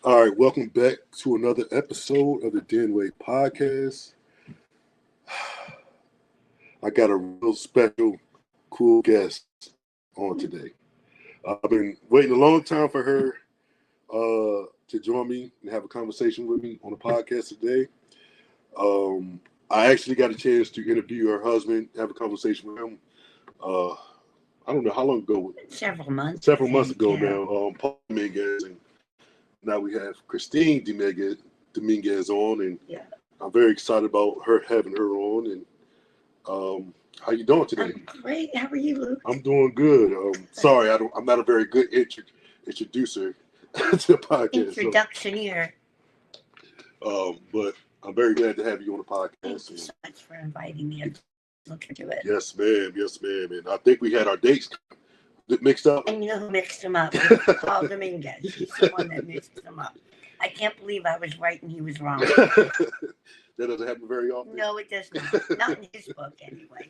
All right, welcome back to another episode of the Denway Podcast. I got a real special, cool guest on today. I've been waiting a long time for her to join me and have a conversation with me on the podcast today. I actually got a chance to interview her husband, have a conversation with him. Uh, I don't know how long ago. Several months. Several months ago now. Paul Dominguez, and now we have Kristine Dominguez on, and I'm very excited about her having her on. And how you doing today? I'm great. How are you, Luke? I'm doing good. Sorry, I'm not a very good introducer to the podcast. Introductioneer. But I'm very glad to have you on the podcast. Thank you so much for inviting me. I'm looking to it. Yes, ma'am. Yes, ma'am. And I think we had our dates mixed up. And you know who mixed them up? Paul Dominguez. He's the one that mixed them up. I can't believe I was right and he was wrong. That doesn't happen very often. No, it does not. Not in his book, anyway.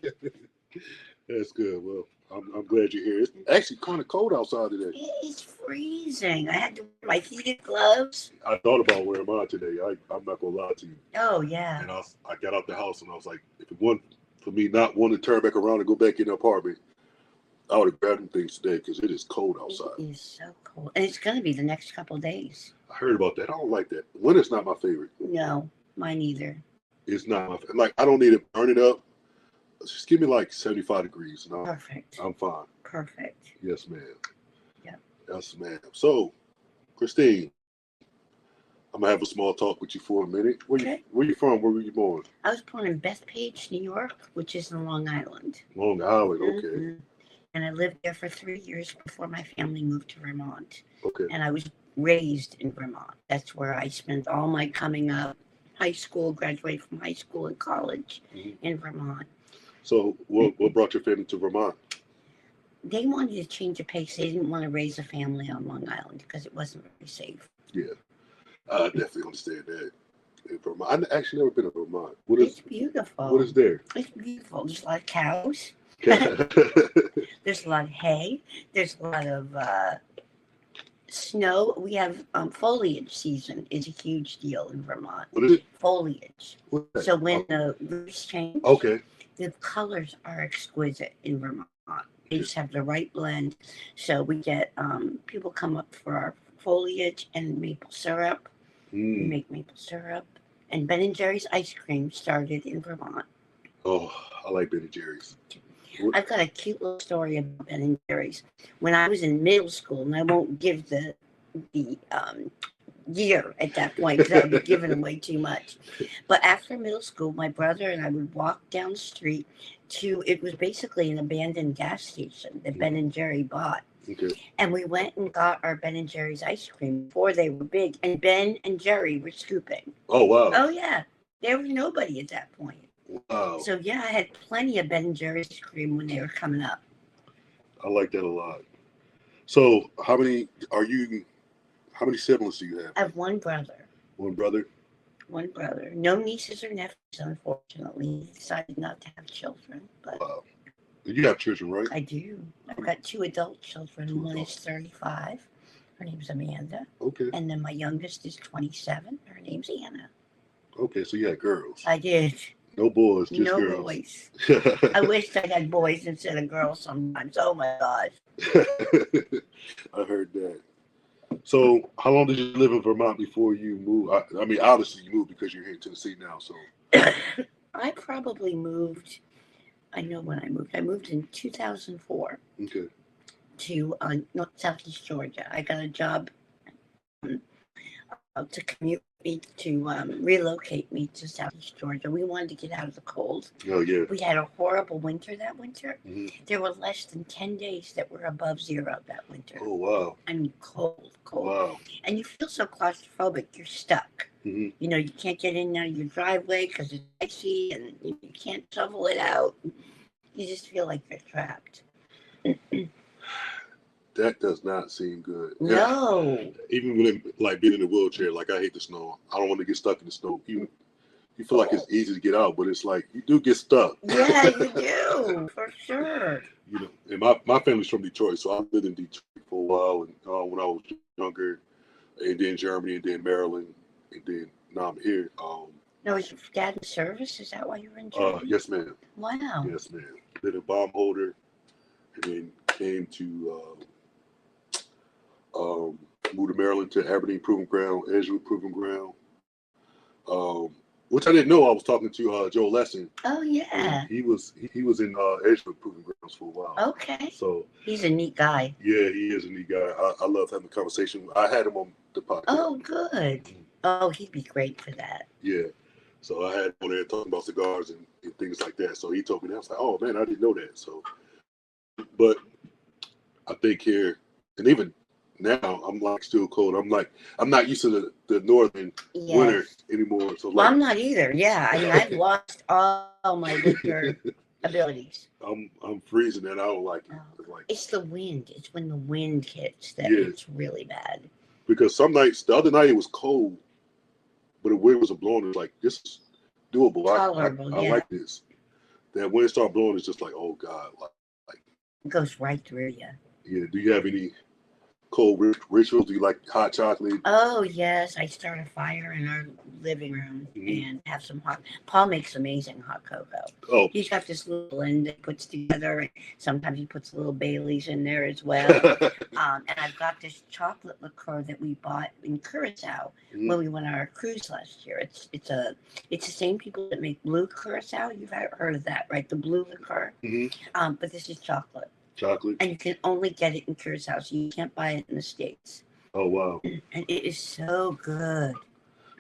That's good. Well, I'm glad you're here. It's actually kind of cold outside today. It's freezing. I had to wear my heated gloves. I thought about wearing mine today. I'm not gonna lie to you. Oh yeah. And I got out the house and I was like, if it wasn't for me not wanting to turn back around and go back in the apartment, I would have grabbed them things today because it is cold outside. It is so cold, and it's going to be the next couple of days. I heard about that. I don't like that. Winter's not my favorite. No, mine either. It's not my favorite. Like, I don't need it burning up. Just give me like 75 degrees. And Perfect. I'm fine. Perfect. Yes, ma'am. Yeah. Yes, ma'am. So, Kristine, I'm gonna have a small talk with you for a minute. Where you from? Where were you born? I was born in Bethpage, New York, which is in Long Island. Long Island. Okay. Mm-hmm. And I lived there for 3 years before my family moved to Vermont. Okay. And I was raised in Vermont. That's where I spent all my coming up, high school, graduated from high school and college in Vermont. So what brought your family to Vermont? They wanted to change the pace. They didn't want to raise a family on Long Island because it wasn't very safe. Yeah, I definitely understand that. In Vermont, I've actually never been to Vermont. It's beautiful. What is there? It's beautiful. There's a lot of cows. There's a lot of hay. There's a lot of snow. We have foliage season is a huge deal in Vermont. What is it? Foliage. So when the leaves change, the colors are exquisite in Vermont. They just have the right blend. So we get people come up for our foliage and maple syrup. We make maple syrup. And Ben & Jerry's ice cream started in Vermont. Oh, I like Ben & Jerry's. I've got a cute little story about Ben & Jerry's. When I was in middle school, and I won't give the year at that point because I would be giving away too much. But after middle school, my brother and I would walk down the street to, it was basically an abandoned gas station that Ben & Jerry bought. Okay. And we went and got our Ben & Jerry's ice cream before they were big. And Ben & Jerry were scooping. Oh, wow. Oh, yeah. There was nobody at that point. Wow. So, yeah, I had plenty of Ben & Jerry's ice cream when they were coming up. I like that a lot. So, how many siblings do you have? I have one brother. One brother? One brother. No nieces or nephews, unfortunately. He decided not to have children. But wow. You have children, right? I do. I've got 2 adult children. One is 35. Her name's Amanda. Okay. And then my youngest is 27. Her name's Anna. Okay, so you had girls. I did. No boys, just no girls. No boys. I wish I had boys instead of girls sometimes. Oh, my gosh. I heard that. So how long did you live in Vermont before you moved? I mean, obviously you moved because you're here in Tennessee now. So I probably moved. I know when I moved. I moved in 2004. Okay. To Southeast Georgia. I got a job to commute me to relocate me to Southeast Georgia. We wanted to get out of the cold. Oh yeah. We had a horrible winter that winter. Mm-hmm. There were less than 10 days that were above zero that winter. Oh wow. I mean, cold. Wow. And you feel so claustrophobic. You're stuck. Mm-hmm. You know, you can't get in and out of your driveway because it's icy and you can't shovel it out. You just feel like you're trapped. That does not seem good. No. Even when being in a wheelchair, I hate the snow. I don't want to get stuck in the snow. You feel like it's easy to get out, but it's like you do get stuck. Yeah, you do, for sure. You know, and my family's from Detroit, so I lived in Detroit for a while, and when I was younger, and then Germany, and then Maryland, and then now I'm here. No, is your dad in service? Is that why you're in Germany? Yes, ma'am. Wow. Yes, ma'am. Did a bomb holder, and then came to moved to Maryland to Aberdeen Proving Ground, Edgewood Proving Ground. Which I didn't know. I was talking to Joe Lessing. Oh yeah. He was in Edgewood Proving Grounds for a while. Okay. So he's a neat guy. Yeah, he is a neat guy. I love having a conversation. I had him on the podcast. Oh, good. Oh, he'd be great for that. Yeah. So I had him on there talking about cigars and things like that. So he told me that. I was like, oh man, I didn't know that. So, but I think here, and even now, I'm like still cold. I'm not used to the northern winter anymore. So well, I'm not either. Yeah, I mean, I've lost all my winter abilities. I'm freezing and I don't like it. It's the wind. It's when the wind hits that it's really bad. Because some nights, the other night it was cold, but the wind wasn't blowing. It's like, this is doable. Tolerable, I like this. That wind start blowing, it's just like, oh God, like it goes right through you. Yeah. Do you have any cold rituals? Do you like hot chocolate? Oh yes, I start a fire in our living room and have some hot. Paul makes amazing hot cocoa. Oh, he's got this little blend that he puts together. Sometimes he puts a little Bailey's in there as well. And I've got this chocolate liqueur that we bought in Curacao when we went on our cruise last year. It's the same people that make blue Curacao. You've heard of that, right? The blue liqueur. But this is chocolate. And you can only get it in Curacao, so you can't buy it in the States. Oh, wow. And it is so good.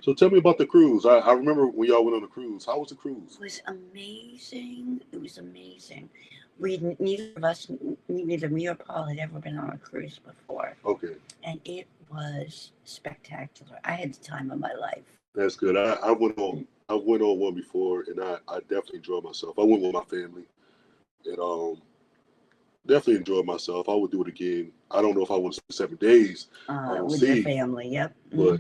So tell me about the cruise. I remember when y'all went on the cruise. How was the cruise? It was amazing. It was amazing. Neither me or Paul had ever been on a cruise before. Okay. And it was spectacular. I had the time of my life. That's good. I went on one before, and I definitely enjoyed myself. I went with my family, and definitely enjoyed myself. I would do it again. I don't know if I want to spend 7 days with your family. Yep. But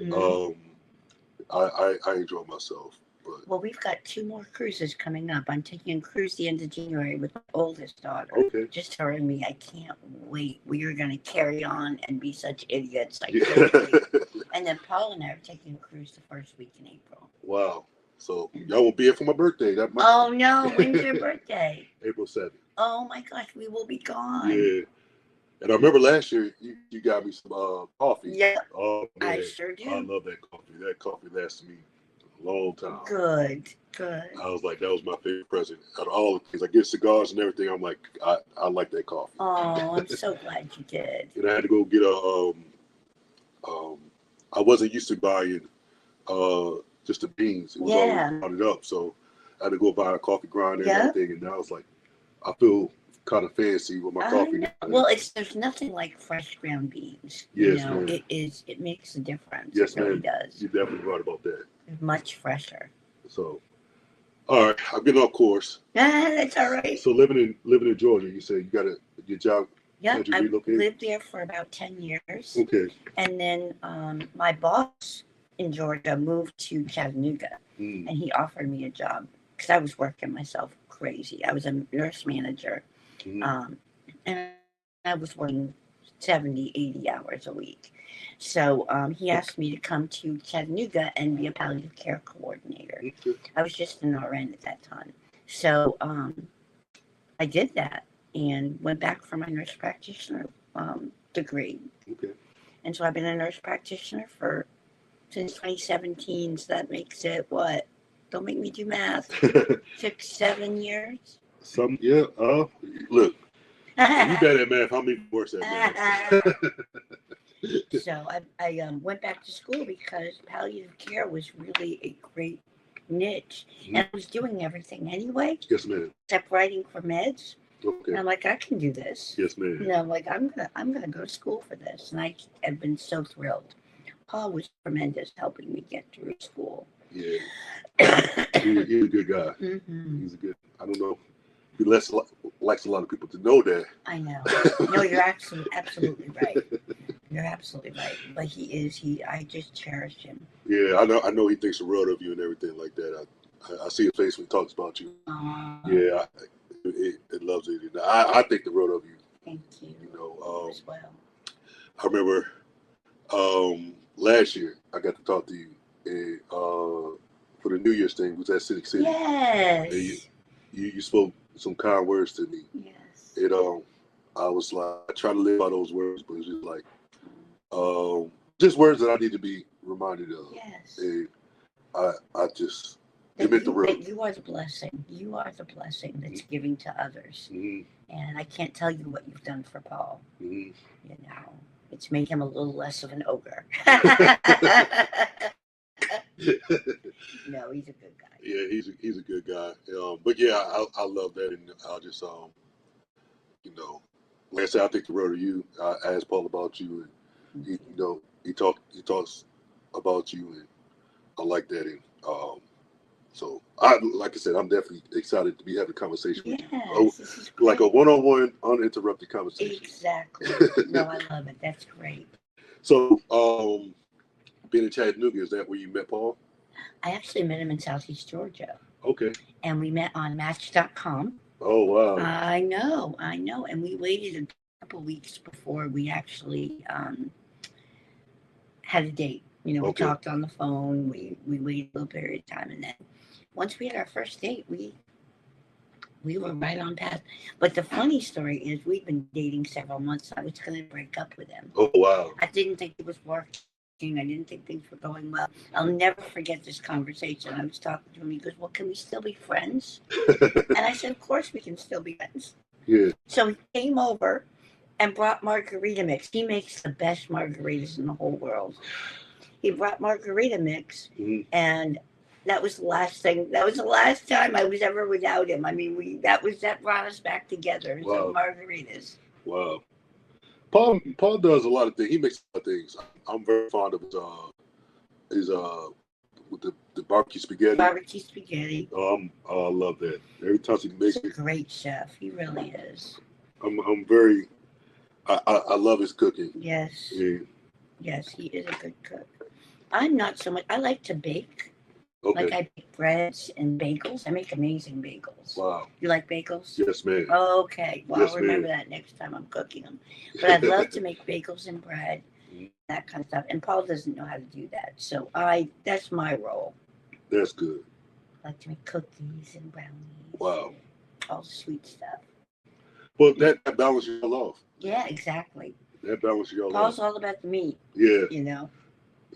I enjoyed myself. But well, we've got 2 more cruises coming up. I'm taking a cruise the end of January with my oldest daughter. Okay. Just her and me. I can't wait. We are going to carry on and be such idiots. I can't wait. And then Paul and I are taking a cruise the first week in April. Wow. So y'all won't be here for my birthday. Oh no! When's your birthday? April 7th. Oh my gosh, we will be gone. Yeah. And I remember last year you got me some coffee. Yeah. Oh man, I sure do. I love that coffee. That coffee lasted me a long time. Good. I was like, that was my favorite present out of all the things. I get cigars and everything. I'm like, I like that coffee. Oh, I'm so glad you did. And I had to go get I wasn't used to buying just the beans. It was always grounded up, so I had to go buy a coffee grinder and everything. And now it's like, I feel kind of fancy with my coffee. Well, there's nothing like fresh ground beans. Yes, ma'am. It makes a difference. Yes, it really does. You're definitely right about that. It's much fresher. So, all right, I'm getting off course. That's all right. So living in Georgia, you said you got your job. Yeah, I lived there for about 10 years. Okay. And then my boss in Georgia moved to Chattanooga, and he offered me a job because I was working myself crazy. I was a nurse manager, and I was working 70, 80 hours a week. So he asked me to come to Chattanooga and be a palliative care coordinator. I was just an RN at that time. So I did that and went back for my nurse practitioner degree. Okay. And so I've been a nurse practitioner since 2017. So that makes it what? Don't make me do math. 6, 7 years. Look, you bad at math. How many worse at math? So I went back to school because palliative care was really a great niche, and I was doing everything anyway. Yes, ma'am. Except writing for meds. Okay. And I'm like, I can do this. Yes, ma'am. I'm like, I'm gonna go to school for this, and I have been so thrilled. Paul was tremendous helping me get through school. Yeah, he's a good guy. He's a good. I don't know. He likes a lot of people to know that. I know. No, you're absolutely right. You're absolutely right. But I just cherish him. Yeah, I know he thinks the world of you and everything like that. I see his face when he talks about you. Yeah, it loves it. I think the world of you. Thank you. You know, as well. I remember last year I got to talk to you, and for the New Year's thing, was at City City. Yes. And you spoke some kind words to me. Yes. And I was like, I try to live by those words, but it's just like, just words that I need to be reminded of. Yes. And I just, it meant the world. You are the blessing. You are the blessing that's giving to others. Mm-hmm. And I can't tell you what you've done for Paul. Mm-hmm. You know, it's made him a little less of an ogre. No, he's a good guy. Yeah, he's a good guy. But yeah, I love that, and I'll just you know, like I said, I think the road to you. I asked Paul about you, and he talks about you, and I like that, and so like I said, I'm definitely excited to be having a conversation with you. This is great. Like a one-on-one, uninterrupted conversation. Exactly. No, I love it. That's great. So, being in Chattanooga, is that where you met Paul? I actually met him in Southeast Georgia. Okay. And we met on Match.com. Oh, wow. I know. And we waited a couple weeks before we actually had a date. We talked on the phone. We waited a little period of time. And then once we had our first date, we were right on path. But the funny story is we've been dating several months. I was going to break up with him. Oh, wow. I didn't think it was working. I didn't think things were going well. I'll never forget this conversation. I was talking to him. He goes, well, can we still be friends? And I said, of course we can still be friends. Yeah. So he came over and brought margarita mix. He makes the best margaritas in the whole world. He brought margarita mix, and that was the last thing. That was the last time I was ever without him. I mean, that brought us back together. Wow. So margaritas. Wow. Paul does a lot of things. He makes a lot of things. I'm very fond of his with the barbecue spaghetti. Barbecue spaghetti. I love that. Every time he makes it. He's a great chef. He really is. I'm very. I love his cooking. Yes. Yeah. Yes, he is a good cook. I'm not so much. I like to bake. Okay. Like I bake breads and bagels. I make amazing bagels. Wow. You like bagels? Yes, ma'am. Okay. Well, yes, I'll remember that next time I'm cooking them. But I'd love to make bagels and bread, that kind of stuff. And Paul doesn't know how to do that. So that's my role. That's good. I like to make cookies and brownies. Wow. All the sweet stuff. Well, that balances you all off. Yeah, exactly. That balances you all Paul's off. all about the meat. Yeah.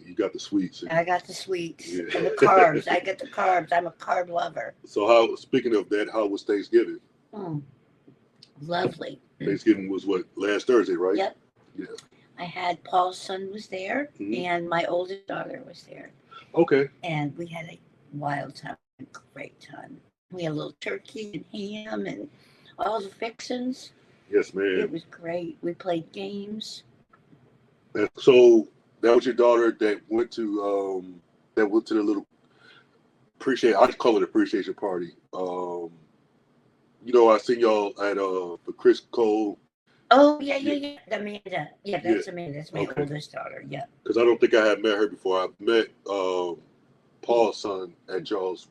You got the sweets. I got the sweets and the carbs. I get the carbs. I'm a carb lover. So speaking of that, how was Thanksgiving? Lovely. Thanksgiving was last Thursday, right? Yep. Yeah. I had Paul's son was there, and my oldest daughter was there. Okay. And we had a wild time, a great time. We had a little turkey and ham and all the fixings. Yes, ma'am. It was great. We played games. And so that was your daughter that went to the little I call it appreciation party. I seen y'all at for Chris Cole. Oh yeah. Amanda. Yeah, that's Amanda. That's my oldest daughter. Yeah. Because I don't think I had met her before. I met Paul's son at y'all's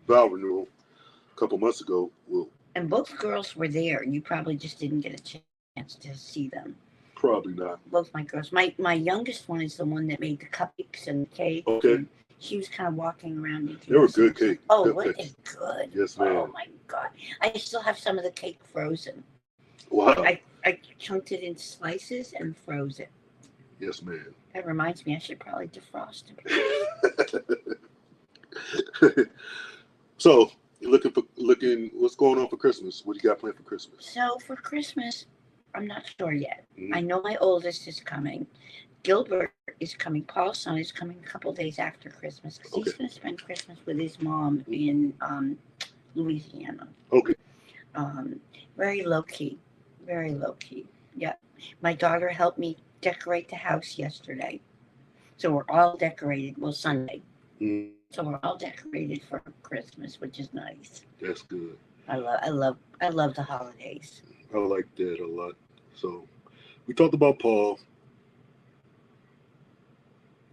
vow renewal a couple months ago. Well, and both girls were there. You probably just didn't get a chance to see them. Probably not. Both my girls. My youngest one is the one that made the cupcakes and the cake. Okay. And she was kind of walking around. They were good cake. Oh, what a good. Yes, ma'am. Oh, my God. I still have some of the cake frozen. Wow. I chunked it in slices and froze it. Yes, ma'am. That reminds me, I should probably defrost it. So, you're looking, what's going on for Christmas? What do you got planned for Christmas? So, for Christmas, I'm not sure yet. I know my oldest is coming. Gilbert is coming. Paul's son is coming a couple days after Christmas because he's going to spend Christmas with his mom in Louisiana. Okay. Very low key. Very low key. Yeah. My daughter helped me decorate the house yesterday. So we're all decorated. Well, Sunday. So we're all decorated for Christmas, which is nice. That's good. I love the holidays. I like that a lot. So we talked about Paul.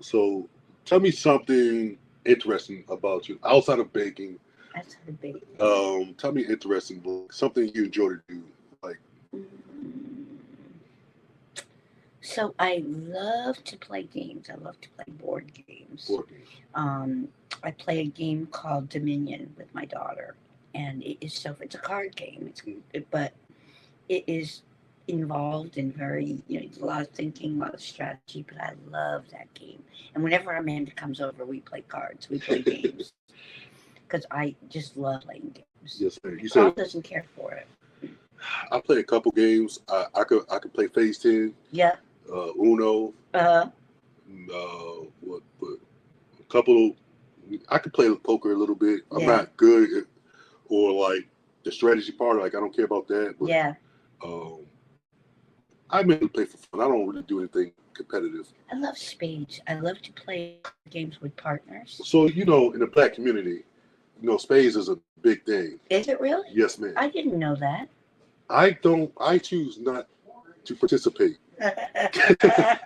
So tell me something interesting about you outside of baking. Outside of baking. Tell me interesting, something you enjoy to do. Like. So I love to play games. I love to play board games. Board games. I play a game called Dominion with my daughter, and it's a card game. But it is involved in very a lot of thinking, a lot of strategy. But I love that game. And whenever Amanda comes over, we play cards. We play games because I just love playing games. Yes, sir. You Carl said doesn't care for it. I play a couple games. I could play Phase 10. Yeah. Uno. What? But a couple. I could play poker a little bit. I'm not good at, or like the strategy part. Like I don't care about that. But, yeah. I mainly play for fun. I don't really do anything competitive. I love spades. I love to play games with partners. So in the Black community, spades is a big thing. Is it really? Yes, ma'am. I didn't know that. I choose not to participate. I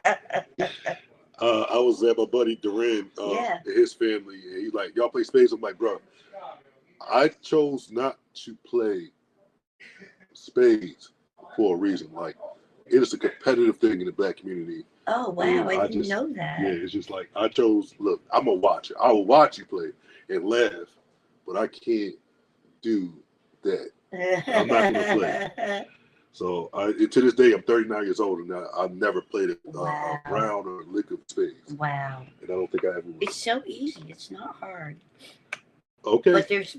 was at my buddy Duran and his family, and he's like, "Y'all play spades?" I'm like, "Bro, I chose not to play spades for a reason. Like, it is a competitive thing in the Black community." Oh wow, I didn't know that. Yeah, it's just like I chose. Look, I'm a watcher. I will watch you play and laugh, but I can't do that. I'm not gonna play. So to this day, I'm 39 years old, and I've never played a round or a lick of spades. Wow. And I don't think I ever will. It's so easy. It's not hard. Okay. But there's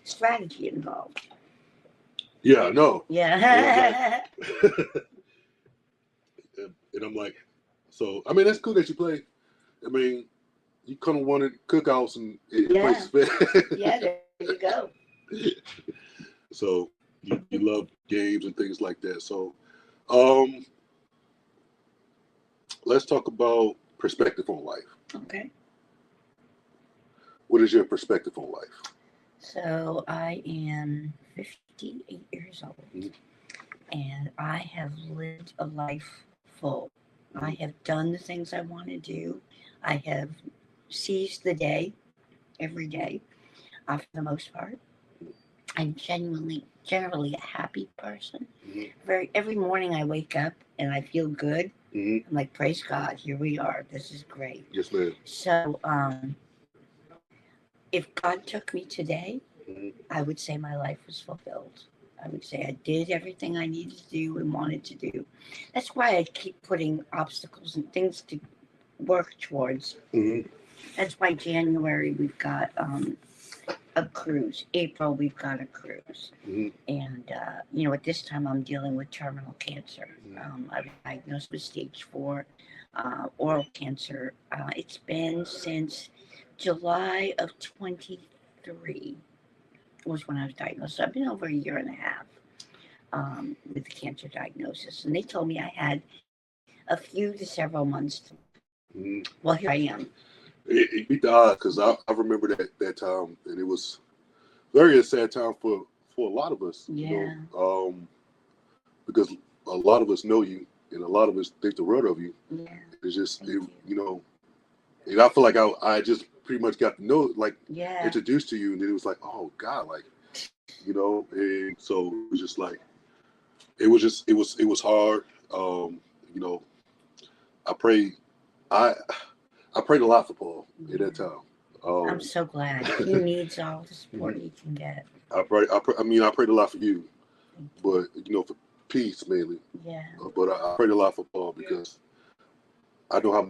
strategy involved. Yeah, I know. Yeah. And I'm like, so I mean, that's cool that you play. I mean, you kind of wanted cookouts and play spades. Yeah, there you go. So you love games and things like that. So let's talk about perspective on life. Okay. What is your perspective on life? So I am 58 years old, and I have lived a life full. I have done the things I want to do. I have seized the day every day, for the most part. I'm generally a happy person. Every morning I wake up and I feel good. I'm like, praise God, here we are. This is great. Yes, ma'am. So, if God took me today, I would say my life was fulfilled. I would say I did everything I needed to do and wanted to do. That's why I keep putting obstacles and things to work towards. That's why January we've got a cruise. April we've got a cruise. And at this time I'm dealing with terminal cancer. I was diagnosed with stage 4 oral cancer. It's been since July of 23 was when I was diagnosed. So I've been over a year and a half with the cancer diagnosis. And they told me I had a few to several months. Well, here I am. It beat the odds because I remember that time, and it was very a sad time for a lot of us. Yeah. Because a lot of us know you, and a lot of us think the world of you. Yeah. It's just and I feel like I just pretty much got to know, like, introduced to you, and then it was like, oh God, like, and so it was just like, it was hard. I prayed a lot for Paul at that time. I'm so glad. He needs all the support he can get. I prayed a lot for you, but for peace mainly. Yeah. But I prayed a lot for Paul because I know how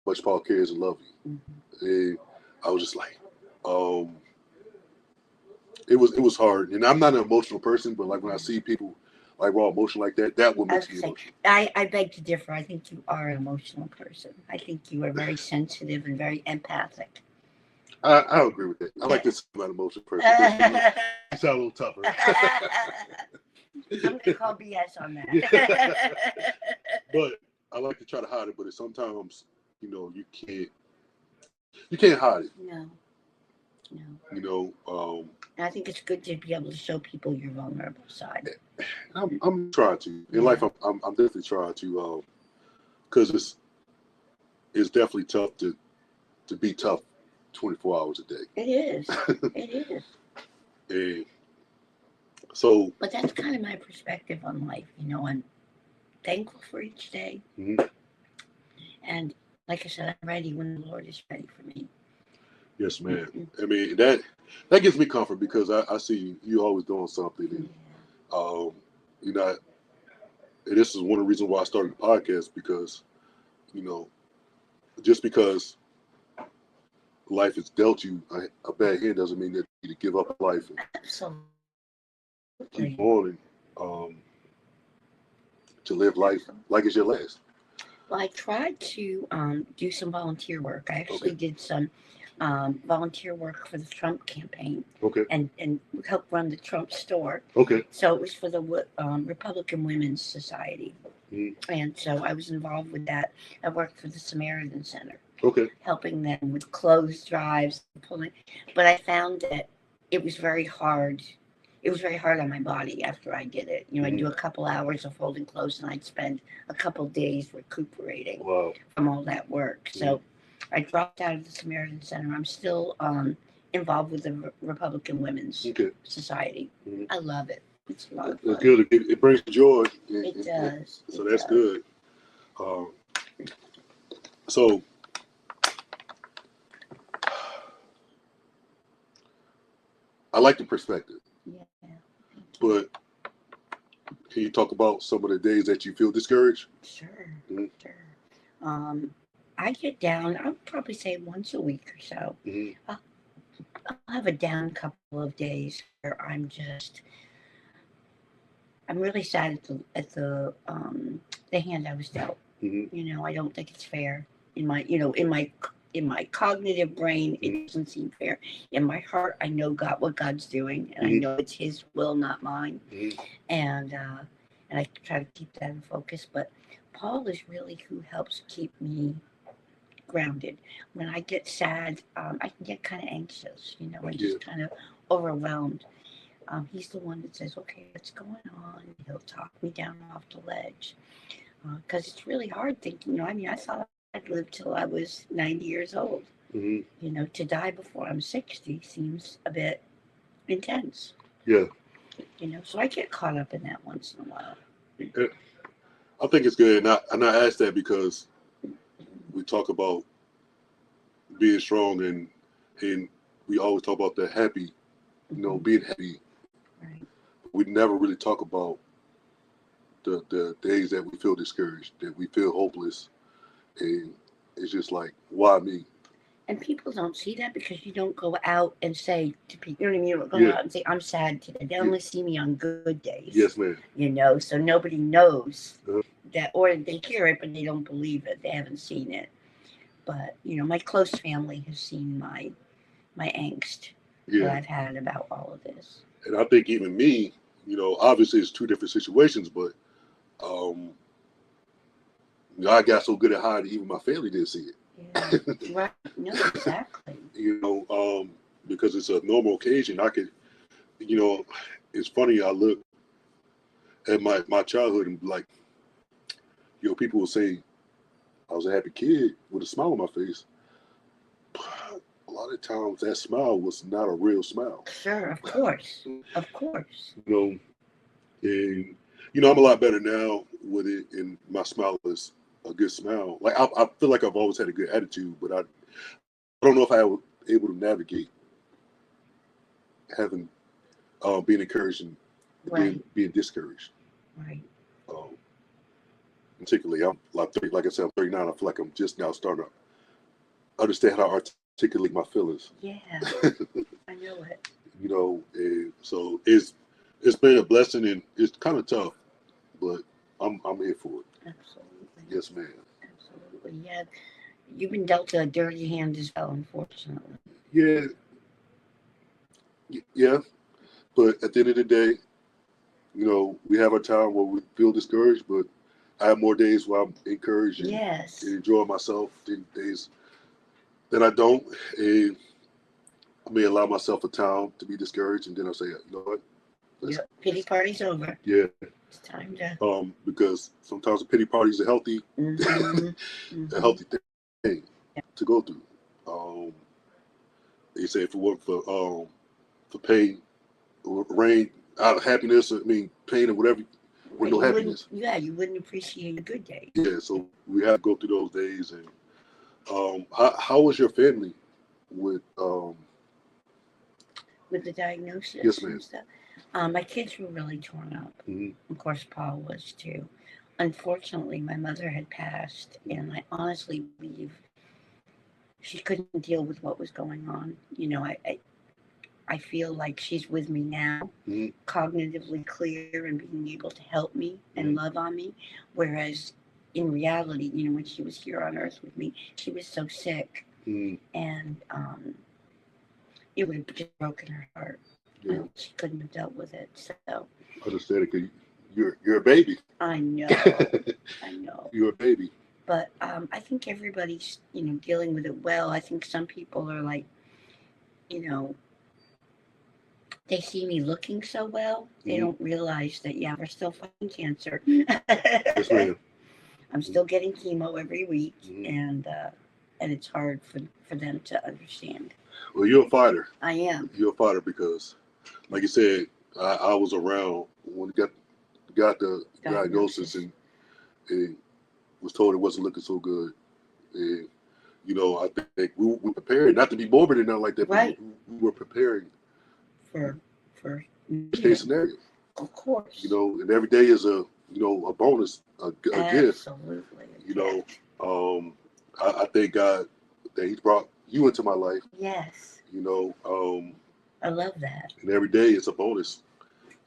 much Paul cares and loves you. And I was just like, it was hard. And I'm not an emotional person, but like when I see people like raw emotion like that would make me emotional. I beg to differ. I think you are an emotional person. I think you are very sensitive and very empathic. I don't agree with that. I like this about emotional person. You sound a little tougher. I'm going to call BS on that. But I like to try to hide it, but sometimes, you can't hide it. No. And I think it's good to be able to show people your vulnerable side. I'm trying to. In life, I'm definitely trying to, because it's definitely tough to be tough 24 hours a day. It is. It is. And So, but that's kind of my perspective on life. I'm thankful for each day, and like I said, I'm ready when the Lord is ready for me. Yes, man. I mean, that gives me comfort because I see you always doing something, and you know, and this is one of the reasons why I started the podcast, because just because life has dealt you a bad hand doesn't mean that you need to give up life and Absolutely. keep on and to live life like it's your last. Well, I tried to do some volunteer work. I actually did some volunteer work for the Trump campaign. Okay. And helped run the Trump store. Okay. So it was for the Republican Women's Society. And so I was involved with that. I worked for the Samaritan Center. Okay. Helping them with clothes drives, but I found that it was very hard. It was very hard on my body after I did it. I'd do a couple hours of folding clothes, and I'd spend a couple days recuperating from all that work. So I dropped out of the Samaritan Center. I'm still involved with the Republican Women's Society. I love it. It's a lot of fun. It's good. It brings joy. It does. So that's good. So I like the perspective. Yeah. But can you talk about some of the days that you feel discouraged? Sure. I get down, I would probably say once a week or so. I'll have a down couple of days where I'm really sad at the hand I was dealt. I don't think it's fair in my cognitive brain. It doesn't seem fair. In my heart, I know what God's doing, and I know it's His will, not mine. And I try to keep that in focus. But Paul is really who helps keep me grounded. When I get sad, I can get kind of anxious, and just kind of overwhelmed. He's the one that says, "Okay, what's going on?" He'll talk me down off the ledge, because it's really hard thinking. I thought I'd live till I was 90 years old. To die before I'm 60 seems a bit intense. Yeah. So I get caught up in that once in a while. I think it's good, and I ask that because we talk about being strong, and we always talk about the happy, being happy. Right. We never really talk about the days that we feel discouraged, that we feel hopeless, and it's just like, why me? And people don't see that because you don't go out and say to people, you don't go out and say, "I'm sad today." They only see me on good days. Yes, ma'am. So nobody knows that, or they hear it, but they don't believe it. They haven't seen it. But, my close family has seen my angst that I've had about all of this. And I think even me, obviously it's two different situations, but I got so good at hiding, even my family didn't see it. Yeah, right. No, exactly. Because it's a normal occasion. I could, it's funny. I look at my childhood and like, people will say I was a happy kid with a smile on my face. A lot of times that smile was not a real smile. Sure, of course. And I'm a lot better now with it, and my smile is a good smile. Like I feel like I've always had a good attitude, but I don't know if I was able to navigate having being encouraged and being discouraged. Right. Particularly, I'm like I said, I'm 39. I feel like I'm just now starting to understand how to articulate my feelings. Yeah, I know it. And so it's been a blessing, and it's kind of tough, but I'm here for it. Absolutely. Yes, ma'am. Absolutely. Yeah, you've been dealt a dirty hand as well, unfortunately. Yeah. But at the end of the day, we have a time where we feel discouraged, but I have more days where I'm encouraged and enjoy myself than days that I don't. And I may allow myself a time to be discouraged, and then I'll say, you know what? Pity party's over. Yeah. It's time to. Because sometimes a pity party is a healthy, a healthy thing to go through. They say if it weren't for pain, rain out of happiness. I mean, pain or whatever. With no happiness. You wouldn't appreciate a good day. Yeah, so we have to go through those days. And how was your family with the diagnosis? Yes, ma'am. And stuff? My kids were really torn up. Of course, Paul was too. Unfortunately, my mother had passed, and I honestly believe she couldn't deal with what was going on. You know, I feel like she's with me now, cognitively clear and being able to help me and love on me. Whereas in reality, you know, when she was here on earth with me, she was so sick. And it would have just broken her heart. Yeah. She couldn't have dealt with it. So I understand it, because you're a baby. I know. I know. You're a baby. But I think everybody's, you know, dealing with it well. I think some people are like, you know, they see me looking so well, they don't realize that, yeah, we're still fighting cancer. Yes, ma'am. I'm still getting chemo every week, and it's hard for them to understand. Well, you're a fighter. I am. You're a fighter because, like you said, I was around when you got the diagnosis and was told it wasn't looking so good. And, you know, I think we were prepared, not to be morbid and not like that, right. But we were preparing for case scenario. Of course. You know, and every day is a bonus, a gift. Absolutely. You know, I thank God that He brought you into my life. Yes. You know, I love that. And every day is a bonus.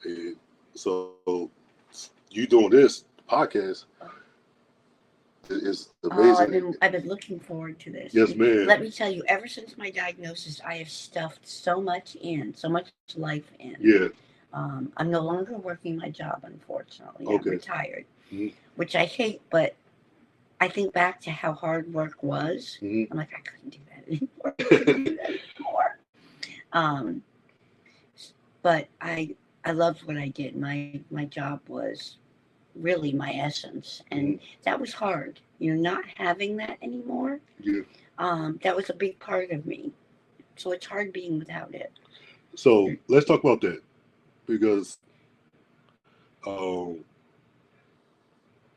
And so you doing this podcast is amazing. I've been looking forward to this. Yes, ma'am. Let me tell you, ever since my diagnosis, I have stuffed so much life in. Yeah. I'm no longer working my job, unfortunately. Okay. I'm retired, which I hate, but I think back to how hard work was. I'm like, I couldn't do that anymore. But I loved what I did. My job was really my essence, and that was hard. You know, not having that anymore. Yeah. That was a big part of me. So it's hard being without it. So let's talk about that, because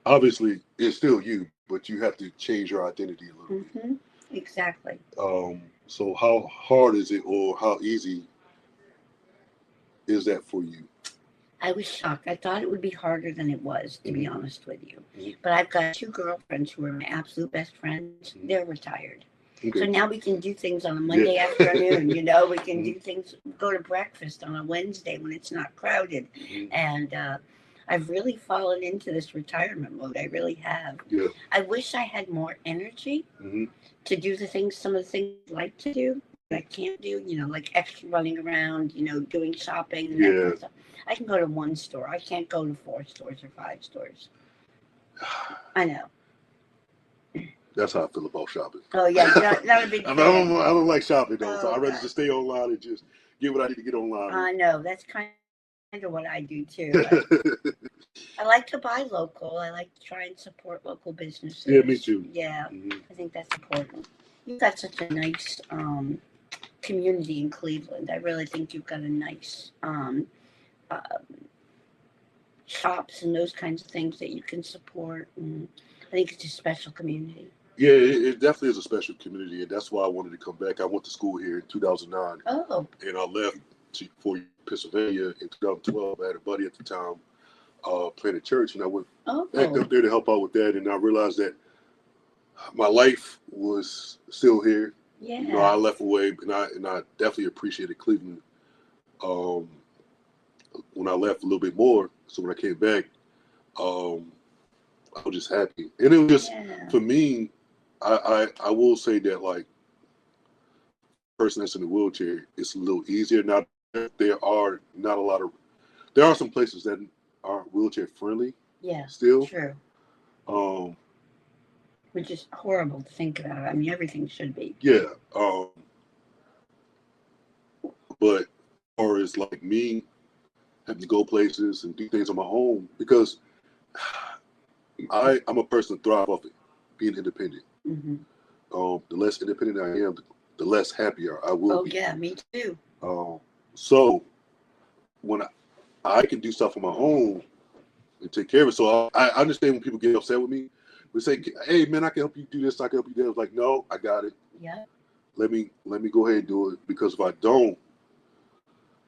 obviously it's still you, but you have to change your identity a little bit. Exactly. So how hard is it, or how easy is that for you? I was shocked. I thought it would be harder than it was, to be honest with you. But I've got 2 girlfriends who are my absolute best friends. They're retired. Okay. So now we can do things on a Monday afternoon, you know, we can do things, go to breakfast on a Wednesday when it's not crowded. And I've really fallen into this retirement mode. I really have. Yeah. I wish I had more energy to do some of the things I like to do. I can't do, you know, like extra running around, you know, doing shopping and that kind of stuff. I can go to 1 store. I can't go to 4 stores or 5 stores. I know. That's how I feel about shopping. Oh yeah, not a big fan. I don't like shopping though, so I'd rather just stay online and just get what I need to get online. I know, that's kind of what I do too. I like to buy local. I like to try and support local businesses. Yeah, me too. Yeah, I think that's important. You've got such a nice community in Cleveland. I really think you've got a nice shops and those kinds of things that you can support. And I think it's a special community. Yeah, it definitely is a special community, and that's why I wanted to come back. I went to school here in 2009. Oh. And I left for Pennsylvania in 2012. I had a buddy at the time playing at church, and I went back up there to help out with that, and I realized that my life was still here. Yeah. You know, I left away, and I definitely appreciated Cleveland when I left a little bit more. So when I came back, I was just happy. And it was just, for me, I will say that, like, person that's in the wheelchair, it's a little easier. Now, there are some places that are wheelchair friendly. Yeah. Still. True. Which is horrible to think about. I mean, everything should be. Yeah. But as far as like me having to go places and do things on my own, because I'm a person that thrives off it, being independent. The less independent I am, the less happier I will be. Oh yeah, me too. So when I can do stuff on my own and take care of it. So I understand when people get upset with me. We say, "Hey, man, I can help you do this. I can help you do that." I was like, "No, I got it. Yeah. Let me go ahead and do it, because if I don't,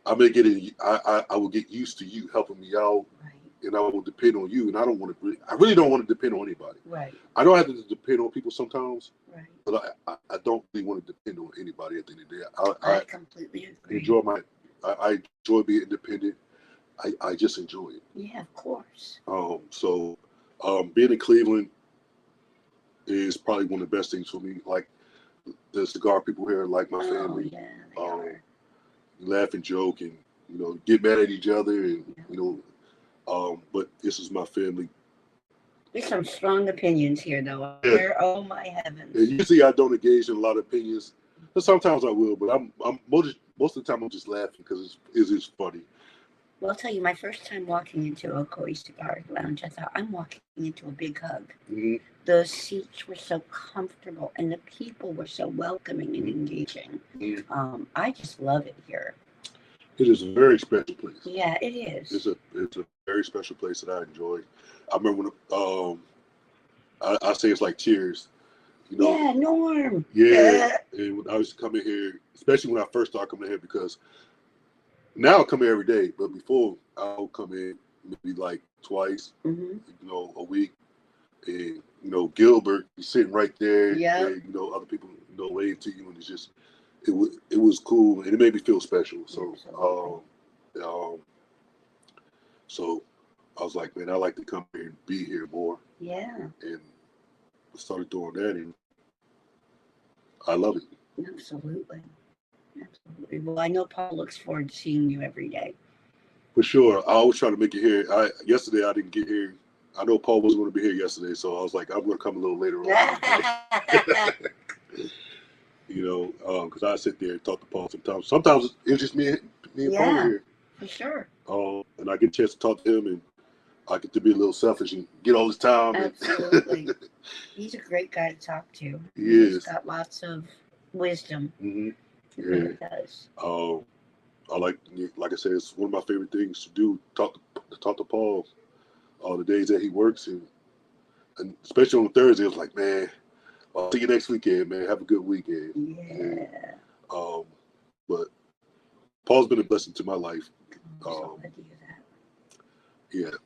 I may get it. I will get used to you helping me out, Right. and I will depend on you. And I don't want to. I really don't want to depend on anybody. Right. I know I have to depend on people sometimes, Right. but I don't really want to depend on anybody at the end of the day. I completely agree. I enjoy being independent. I just enjoy it. Yeah, of course. So being in Cleveland is probably one of the best things for me. Like, the cigar people here, like my family. Yeah, they are. Laugh and joke, and get mad at each other, and but this is my family. There's some strong opinions here, though. Yeah. Oh my heavens! And usually I don't engage in a lot of opinions, but sometimes I will. But I'm most of the time I'm just laughing because it's funny. Well, I'll tell you, my first time walking into a Koi Cigar Lounge, I thought, I'm walking into a big hug. Mm-hmm. The seats were so comfortable, and the people were so welcoming and engaging. Mm-hmm. I just love it here. It is a very special place. Yeah, it is. It's a very special place that I enjoy. I remember when I say it's like Cheers. Yeah, Norm. Yeah, and when I used to come in here, especially when I first started coming in here, because now I come here every day, but before I'll come in maybe like twice, a week. And Gilbert, he's sitting right there. Yeah. And other people wave to you, and it's just it was cool, and it made me feel special. So so I was like, man, I like to come here and be here more. Yeah. And I started doing that, and I love it. Absolutely. Absolutely. Well, I know Paul looks forward to seeing you every day. For sure. I always try to make it here. Yesterday I didn't get here. I know Paul wasn't going to be here yesterday, so I was like, I'm going to come a little later on. Because I sit there and talk to Paul sometimes. Sometimes it's just me and Paul here. For sure. And I get a chance to talk to him, and I get to be a little selfish and get all his time. Absolutely. He's a great guy to talk to. He's got lots of wisdom. Mm-hmm. He really does. I like I said, it's one of my favorite things to do. Talk to Paul. The days that he works, and especially on Thursday, it's like, man, I'll see you next weekend, man. Have a good weekend. Yeah. And, but Paul's been a blessing to my life. So glad to hear that. Yeah.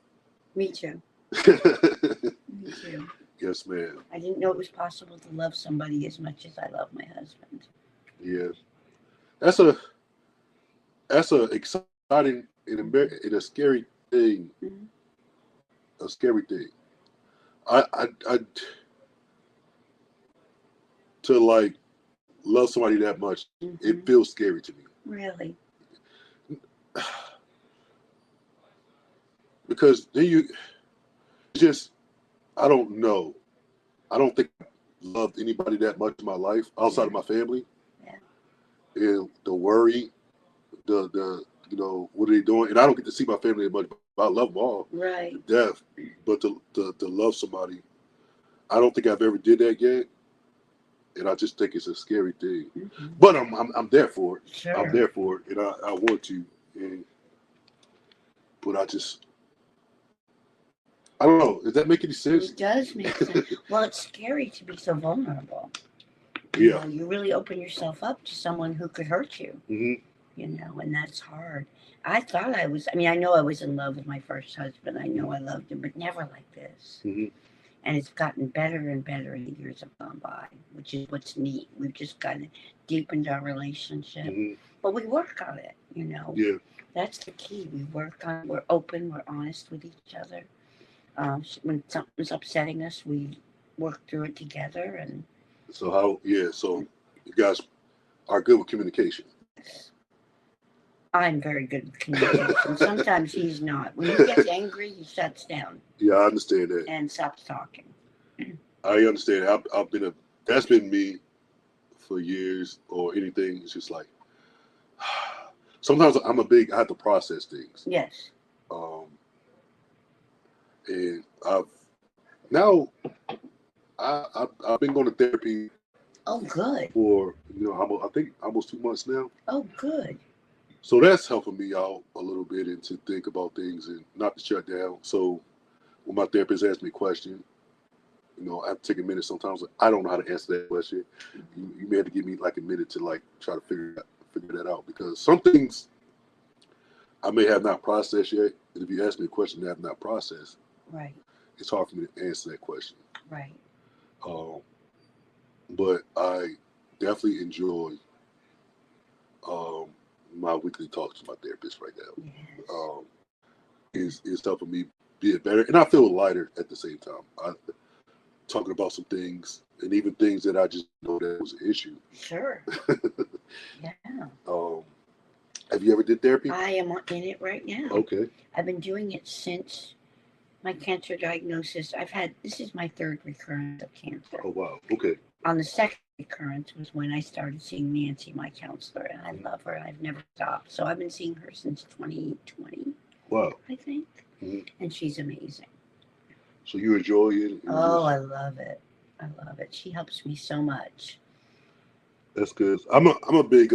Me too. Me too. Yes, ma'am. I didn't know it was possible to love somebody as much as I love my husband. Yeah. That's a exciting and a scary thing. Mm-hmm. A scary thing. I to like love somebody that much, it feels scary to me. Really? Because then I don't know. I don't think I loved anybody that much in my life outside of my family. Yeah. And the worry, the what are they doing? And I don't get to see my family that much, but I love them all. Right. To death. But to love somebody, I don't think I've ever did that yet. And I just think it's a scary thing. Mm-hmm. But I'm there for it. Sure. I'm there for it, and I want to. But I don't know. Does that make any sense? It does make sense. Well, it's scary to be so vulnerable. Yeah. You really open yourself up to someone who could hurt you. Mm-hmm. And that's hard. I thought I know I was in love with my first husband. I know I loved him, but never like this. Mm-hmm. And it's gotten better and better as the years have gone by, which is what's neat. We've just kind of deepened our relationship. Mm-hmm. But we work on it, Yeah. That's the key. We work on it. We're open. We're honest with each other. When something's upsetting us, we work through it together. And so you guys are good with communication. I'm very good with communication. Sometimes he's not. When he gets angry, he shuts down. Yeah, I understand that. And stops talking. I understand. That's been me for years, or anything. It's just like, sometimes I have to process things. Yes. And I've been going to therapy. Oh, good. For I think almost 2 months now. Oh, good. So that's helping me out a little bit and to think about things and not to shut down. So when my therapist asks me a question, I have to take a minute sometimes. I don't know how to answer that question. You may have to give me like a minute to like try to figure that out, because some things I may have not processed yet. And if you ask me a question that I have not processed, right, it's hard for me to answer that question. right. But I definitely enjoy my weekly talks with my therapist right now. Yes. Is helping me be better, and I feel lighter at the same time. Talking about some things, and even things that I just know that was an issue. Sure. Yeah. Have you ever did therapy? I am in it right now. Okay. I've been doing it since my cancer diagnosis. This is my third recurrence of cancer. Oh, wow. Okay. On the second recurrence was when I started seeing Nancy, my counselor, and I love her. I've never stopped. So I've been seeing her since 2020. Wow. I think. Mm-hmm. And she's amazing. So you enjoy it? Oh, I love it. I love it. She helps me so much. That's good. I'm a big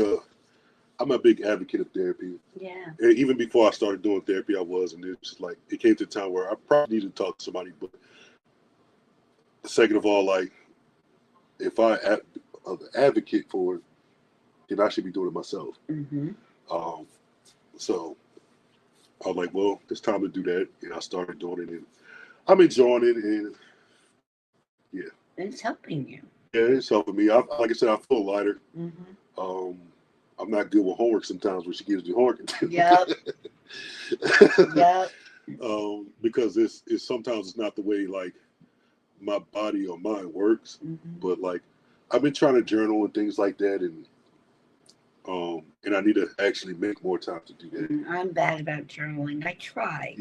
advocate of therapy. Yeah. And even before I started doing therapy, I was, and it's just like it came to a time where I probably needed to talk to somebody. But second of all, like if I advocate for it, then I should be doing it myself. Mm-hmm. So I was like, well, it's time to do that, and I started doing it, and I'm enjoying it, and yeah. And it's helping you. Yeah, it's helping me. Like I said, I feel lighter. Mm-hmm. I'm not good with homework sometimes when she gives me homework. Yep. Yep. Because it's sometimes it's not the way like my body or mind works. Mm-hmm. But like I've been trying to journal and things like that, and I need to actually make more time to do that. I'm bad about journaling. I try,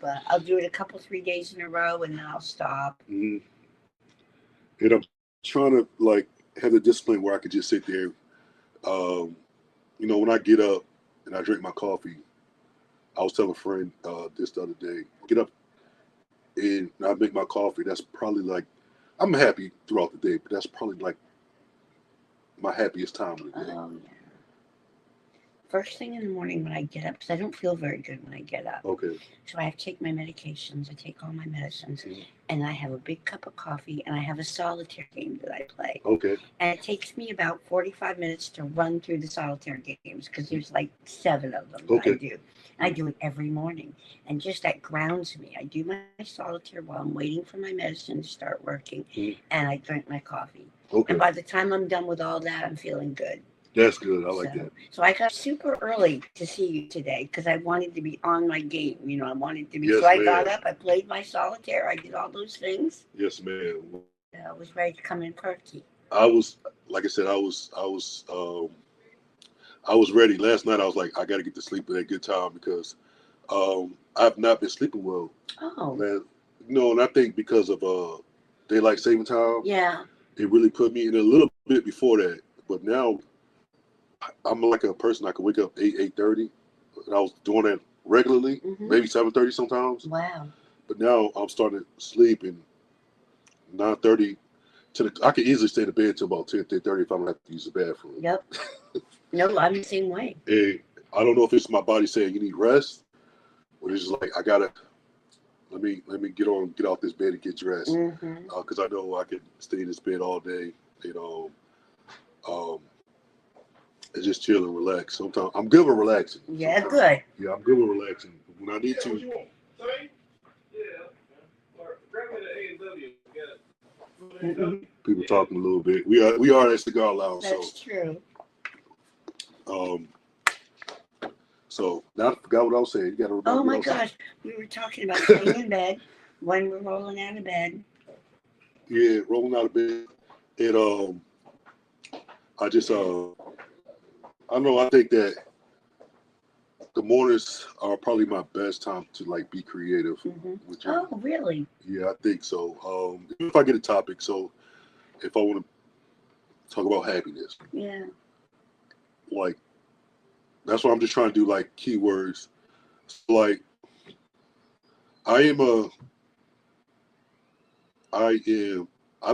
but I'll do it 3 days in a row, and then I'll stop. Mm-hmm. And I'm trying to like have the discipline where I could just sit there. When I get up and I drink my coffee, I was telling a friend this the other day, get up and I make my coffee. That's probably like, I'm happy throughout the day, but that's probably like my happiest time of the day. Oh, yeah. First thing in the morning when I get up, because I don't feel very good when I get up. Okay. So I have to take my medications. I take all my medicines, Mm-hmm. and I have a big cup of coffee, and I have a solitaire game that I play. Okay. And it takes me about 45 minutes to run through the solitaire games, because there's like 7 of them that I do. And I do it every morning, and just that grounds me. I do my solitaire while I'm waiting for my medicine to start working, and I drink my coffee. Okay. And by the time I'm done with all that, I'm feeling good. That's good. I like that. So I got super early to see you today because I wanted to be on my game. I wanted to be. Yes, so I got up, I played my solitaire, I did all those things. Yes, ma'am. I was ready to come in perky. I was, like I said, I was ready. Last night I was like, I got to get to sleep at a good time because I've not been sleeping well. Oh. Man, and I think because of daylight saving time. Yeah. It really put me in a little bit before that, but now I'm like a person I can wake up 8:30, and I was doing that regularly, maybe 7:30 sometimes. Wow. But now I'm starting to sleep, and 9:30 I can easily stay in bed till about 10:30 if I'm gonna have to use the bathroom. Yep. No, I'm the same way. And I don't know if it's my body saying you need rest, or it's just like I gotta let me get out this bed and get dressed, because I know I can stay in this bed all day, and just chill and relax. Sometimes I'm good with relaxing. Yeah, good. Yeah, I'm good with relaxing. When I need to. People talking a little bit. We are at Cigar Lounge. That's true. So now I forgot what I was saying. You got to remember. Oh my gosh, we were talking about staying in bed when we're rolling out of bed. Yeah, rolling out of bed. And I just I know. I think that the mornings are probably my best time to like be creative. Oh, really? Yeah, I think so. If I get a topic, so if I want to talk about happiness, yeah, like that's why I'm just trying to do like keywords. Like I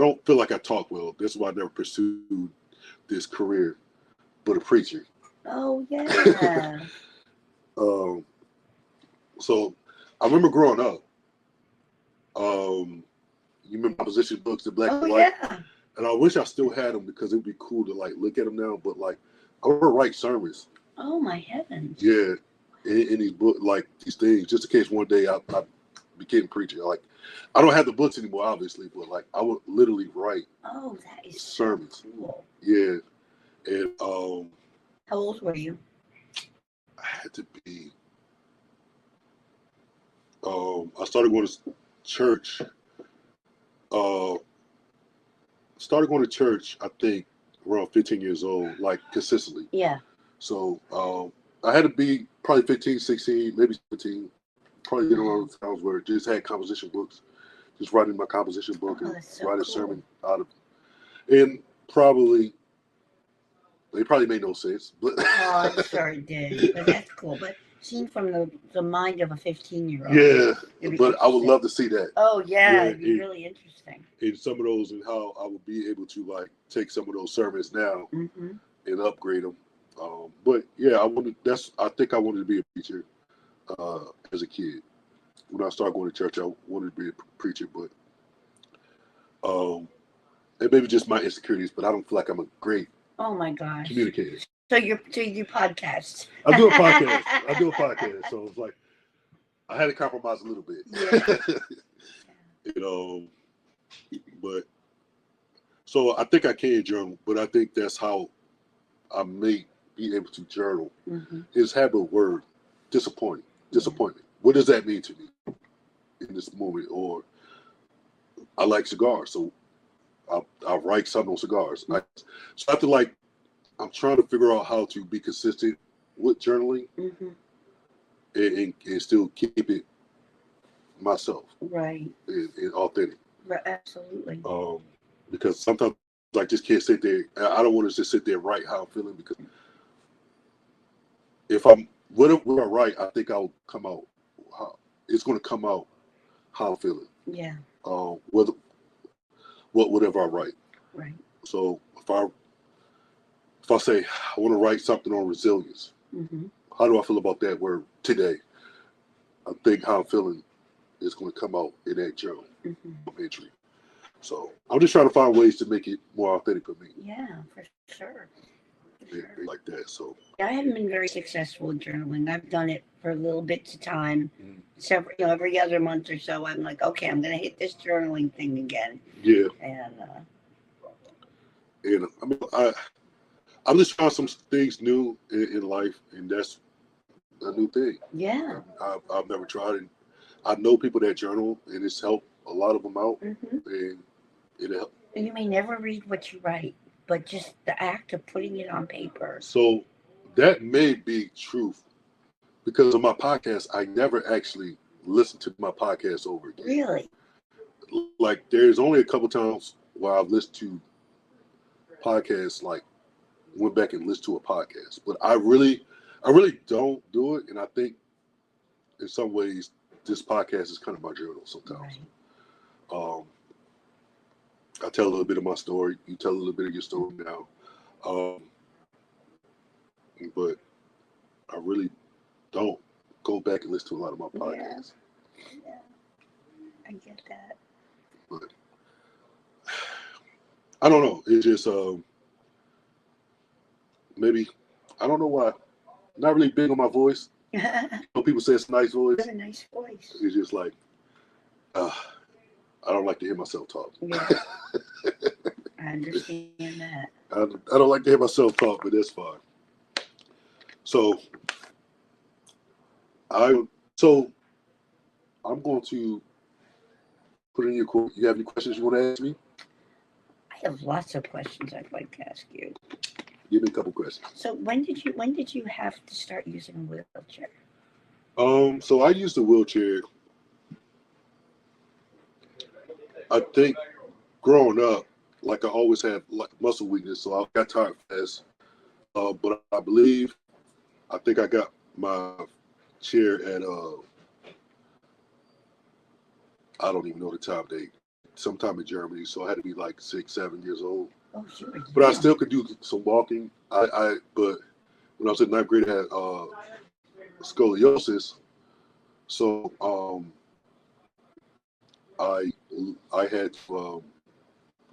don't feel like I talk well. That's why I never pursued this career, but a preacher. Oh yeah. So I remember growing up. You remember opposition books, the black and white? Yeah. And I wish I still had them because it would be cool to like look at them now. But like, I would write sermons. Oh my heavens. Yeah, in these books, like these things, just in case one day I became a preacher. Like, I don't have the books anymore, obviously, but like I would literally write. Oh, that is sermons. So cool. Yeah, and how old were you? I had to be. I started going to church. Started going to church, I think, around 15 years old, like consistently. Yeah. So I had to be probably 15, 16, maybe 17. Probably in around times where just had composition books, just writing my composition book and write a sermon out of it. And they probably made no sense. But oh, I'm sure it did. But that's cool. But seen from the mind of a 15-year-old. Yeah, but I would love to see that. Oh yeah, it'd be really interesting. In some of those, and how I would be able to like take some of those sermons now and upgrade them. But yeah, I think I wanted to be a preacher as a kid. When I started going to church, I wanted to be a preacher, but it maybe just my insecurities. But I don't feel like I'm a great communicator. So you podcast. I do a podcast. So it's like I had to compromise a little bit. Yeah. But so I think I can journal, but I think that's how I may be able to journal. Is have a word, disappointment. What does that mean to me in this moment? Or I like cigars, so I'll write something on cigars. So I have to I'm trying to figure out how to be consistent with journaling and still keep it myself. Right. And authentic. Right, absolutely. Because sometimes I just can't sit there. I don't want to just sit there and write how I'm feeling, because if I'm whatever I write, I think I'll come out. It's going to come out how I'm feeling. Yeah. Whatever I write. Right. So if I say I want to write something on resilience, how do I feel about that word today? I think how I'm feeling is going to come out in that journal entry. So I'm just trying to find ways to make it more authentic for me. Yeah, for sure. Like that. So I haven't been very successful in journaling. I've done it for little bits of time. Several, every other month or so, I'm like, okay, I'm going to hit this journaling thing again. Yeah. And I mean, I'm just trying some things new in life, and that's a new thing. Yeah. I've never tried it. I know people that journal, and it's helped a lot of them out, and it helped. And you may never read what you write, but just the act of putting it on paper. So that may be truth, because of my podcast, I never actually listened to my podcast over again. Really? Like, there's only a couple times where I've listened to podcasts, like went back and listened to a podcast, but I really don't do it. And I think in some ways this podcast is kind of my journal sometimes. Right. I tell a little bit of my story. You tell a little bit of your story now. But I really don't go back and listen to a lot of my podcasts. Yeah. I get that. But I don't know. It's just maybe, I don't know why. Not really big on my voice. People say it's a nice voice. It's a nice voice. It's just like, I don't like to hear myself talk. Yeah. I understand that. I don't like to hear myself talk, but that's fine. So I'm going to put in your quote. You have any questions you want to ask me? I have lots of questions I'd like to ask you. Give me a couple questions. So when did you have to start using a wheelchair? So I used a wheelchair, I think, growing up. Like, I always had like muscle weakness, so I got tired fast. But I think I got my chair at I don't even know the time date. Sometime in Germany, so I had to be like 6, 7 years old. Oh, sure. But I still could do some walking. But when I was in ninth grade, I had scoliosis. So I had to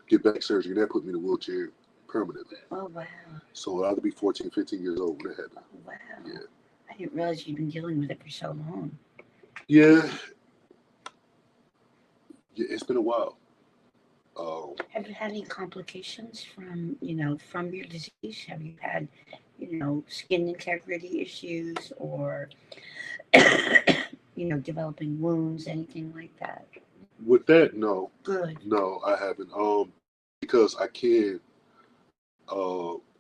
get back surgery, and that put me in a wheelchair permanently. Oh, wow. So I had to be 14, 15 years old when that happened. Oh, wow. Yeah. I didn't realize you've been dealing with it for so long. Yeah. Yeah, it's been a while. Have you had any complications from, from your disease? Have you had, skin integrity issues or, developing wounds, anything like that? With that, no. Good. No, I haven't. Because I can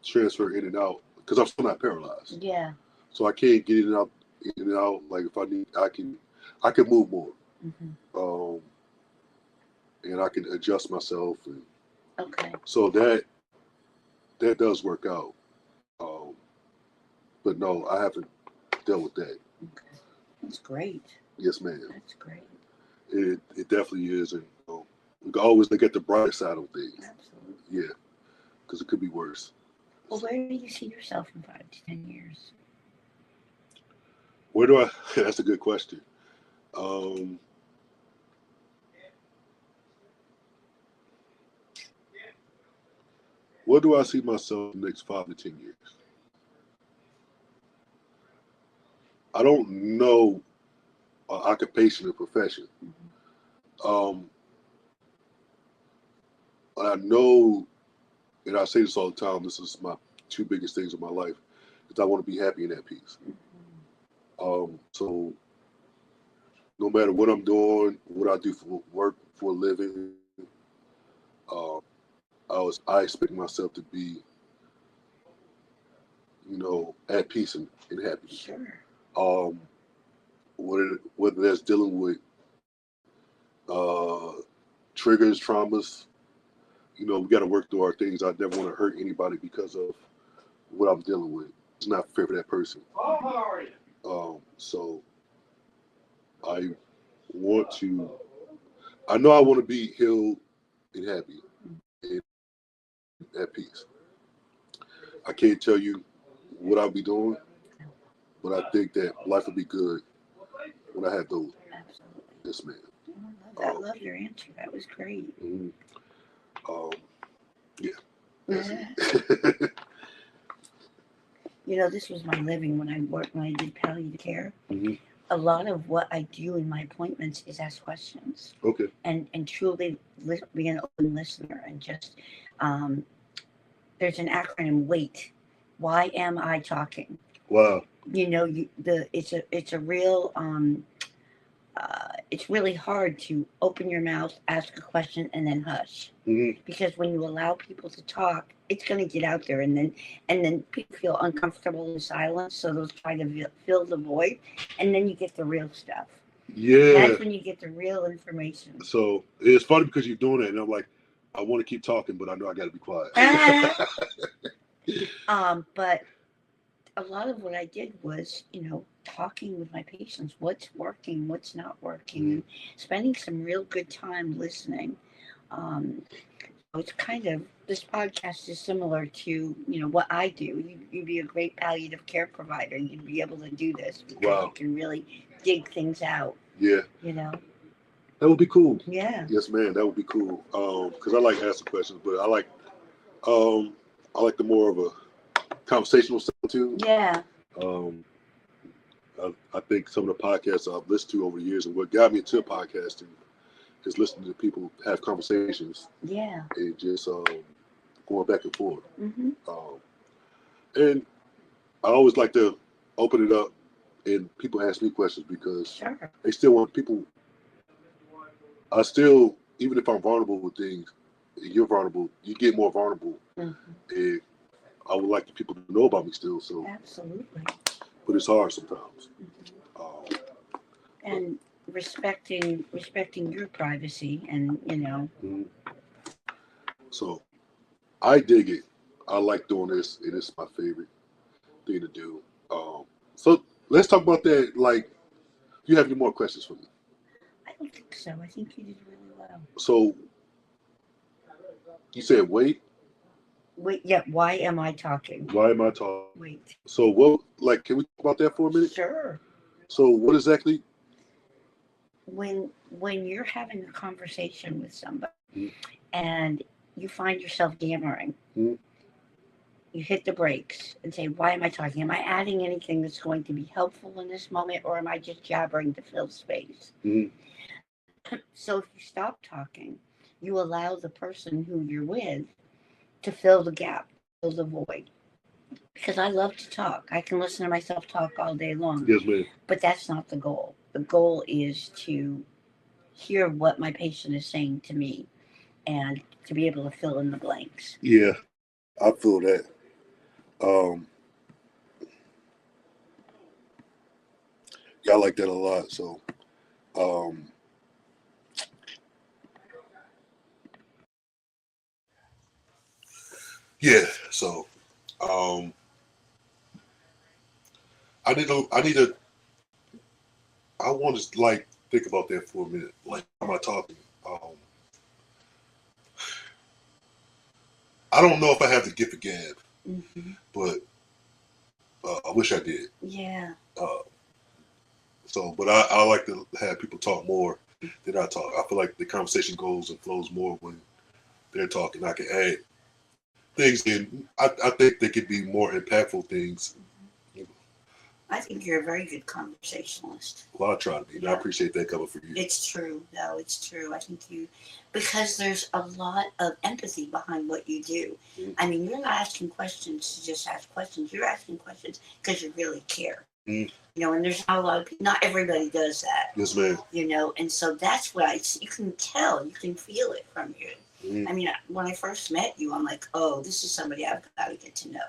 transfer in and out because I'm still not paralyzed. Yeah. So I can't get in and out. Like if I need, I can move more. Mm-hmm. And I can adjust myself. And okay. So that does work out. But no, I haven't dealt with that. Okay. That's great. Yes, ma'am. That's great. It definitely is, and we can always look at the brighter side of things. Absolutely. Yeah, because it could be worse. Well, where do you see yourself in 5 to 10 years? Where do I? That's a good question. Where do I see myself in the next 5 to 10 years? I don't know occupation or profession. Mm-hmm. I know, and I say this all the time, this is my 2 biggest things in my life, is I want to be happy and at peace. Mm-hmm. So no matter what I'm doing, what I do for work, for a living, I expect myself to be, at peace and happy. Sure. Whether that's dealing with triggers, traumas, we got to work through our things. I never want to hurt anybody because of what I'm dealing with. It's not fair for that person. So I know I want to be healed and happy and at peace. I can't tell you what I'll be doing, but I think that life will be good when I have those. Absolutely. Yes, ma'am. I love your answer. That was great. Mm-hmm. Yeah. This was my living when I did palliative care. Mm-hmm. A lot of what I do in my appointments is ask questions. Okay. And truly be an open listener and just there's an acronym WAIT. Why am I talking? Wow. It's a real it's really hard to open your mouth, ask a question, and then hush. Mm-hmm. Because when you allow people to talk, it's going to get out there, and then people feel uncomfortable in silence, so they'll try to fill the void, and then you get the real stuff. Yeah. That's when you get the real information. So it's funny because you're doing that, and I'm like, I want to keep talking, but I know I got to be quiet. But a lot of what I did was, talking with my patients, what's working, what's not working, and spending some real good time listening. It's kind of, this podcast is similar to, what I do. You'd be a great palliative care provider. You'd be able to do this because you can really dig things out. Yeah. That would be cool. Yeah. Yes, ma'am. That would be cool. Because I like asking questions, but I like the more of a conversational stuff too. Yeah. I think some of the podcasts I've listened to over the years, and what got me into podcasting is listening to people have conversations. Yeah. And just going back and forth. Mm-hmm. And I always like to open it up and people ask me questions because they still want people. I still, even if I'm vulnerable with things, you're vulnerable, you get more vulnerable. Mm-hmm. And I would like the people to know about me still. So absolutely. But it's hard sometimes. Mm-hmm. And respecting your privacy, and Mm-hmm. So I dig it. I like doing this. It is my favorite thing to do. So let's talk about that. Like, do you have any more questions for me? I don't think so. I think you did really well. So you said wait. Wait, yeah. Why am I talking? Why am I talking? Wait. So what? Like, can we talk about that for a minute? Sure. So what exactly? When you're having a conversation with somebody Mm-hmm. and you find yourself yammering, Mm-hmm. you hit the brakes and say, "Why am I talking? Am I adding anything that's going to be helpful in this moment, or am I just jabbering to fill space?" Mm-hmm. So if you stop talking, you allow the person who you're with to fill the gap, fill the void. Because I love to talk. I can listen to myself talk all day long. Yes, ma'am. But that's not the goal. The goal is to hear what my patient is saying to me and to be able to fill in the blanks. Yeah, I feel that. Um, yeah, I like that a lot. So, um, yeah. So, um, I need to. I want to like think about that for a minute. Like, how am I talking? I don't know if I have the gift of gab, but I wish I did. Yeah. So, but I like to have people talk more than I talk. I feel like the conversation goes and flows more when they're talking. I can add things in. I think they could be more impactful things. I think you're a very good conversationalist. Well, I try to be. Yeah. I appreciate that coming from you. It's true. No, it's true. I think because there's a lot of empathy behind what you do. Mm-hmm. I mean, you're not asking questions to just ask questions. You're asking questions because you really care. Mm-hmm. You know, and there's not a lot of people, not everybody does that. Yes, ma'am. You know, and so that's what you can tell, you can feel it from you. Mm-hmm. I mean, when I first met you, I'm like, oh, this is somebody I've got to get to know.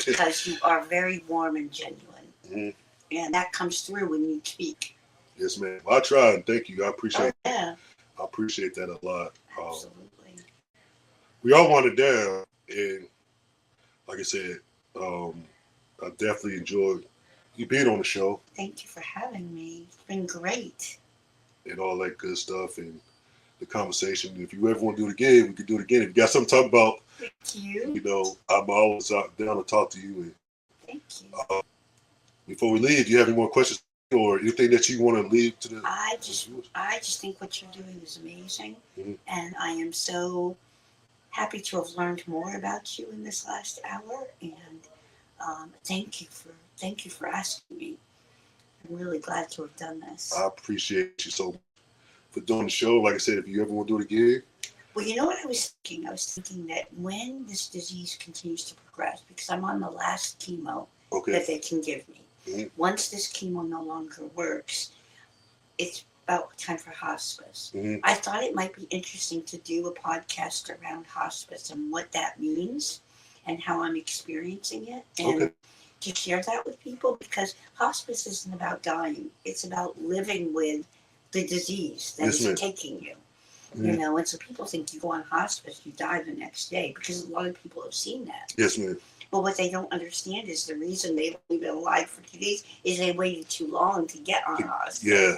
Because you are very warm and genuine. Mm-hmm. And that comes through when you speak. Yes, ma'am. I try and thank you. I appreciate yeah. I appreciate that a lot. Absolutely. We all want it down. And like I said, I definitely enjoyed you being on the show. Thank you for having me. It's been great. And all that good stuff and the conversation. If you ever want to do it again, we could do it again. If you got something to talk about, thank you. You know, I'm always down to talk to you. And, thank you. Before we leave, do you have any more questions or anything that you want to leave to the? I just think what you're doing is amazing, and I am so happy to have learned more about you in this last hour. And thank you for asking me. I'm really glad to have done this. I appreciate you so much for doing the show. Like I said, if you ever want to do it again. Well, you know what I was thinking? I was thinking that when this disease continues to progress, because I'm on the last chemo that they can give me. Mm-hmm. Once this chemo no longer works, it's about time for hospice. Mm-hmm. I thought it might be interesting to do a podcast around hospice and what that means and how I'm experiencing it. And to share that with people, because hospice isn't about dying. It's about living with the disease that is taking you. Mm-hmm. You know, and so people think you go on hospice, you die the next day, because a lot of people have seen that. Yes, ma'am. But what they don't understand is the reason they've only been alive for 2 days is they waited too long to get on hospice. Yeah.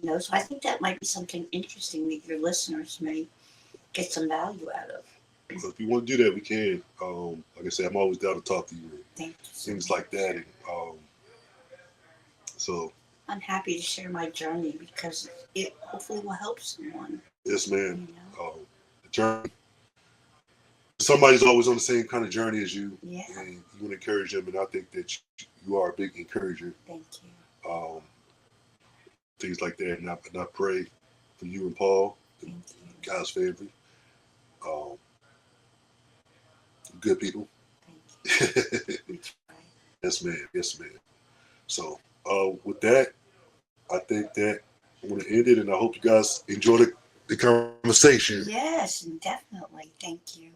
You know, so I think that might be something interesting that your listeners may get some value out of. Well, if you want to do that, we can. Like I said, I'm always down to talk to you. Thank you. Things like that. And, so. I'm happy to share my journey because it hopefully will help someone. Yes, ma'am. You know? The journey. Somebody's always on the same kind of journey as you. Yeah. And you want to encourage them, and I think that you are a big encourager. Thank you. Things like that, and I pray for you and Paul, and God's family. Good people. Thank you. Yes, ma'am. Yes, ma'am. So, with that, I think that I'm going to end it, and I hope you guys enjoy the conversation. Yes, definitely. Thank you.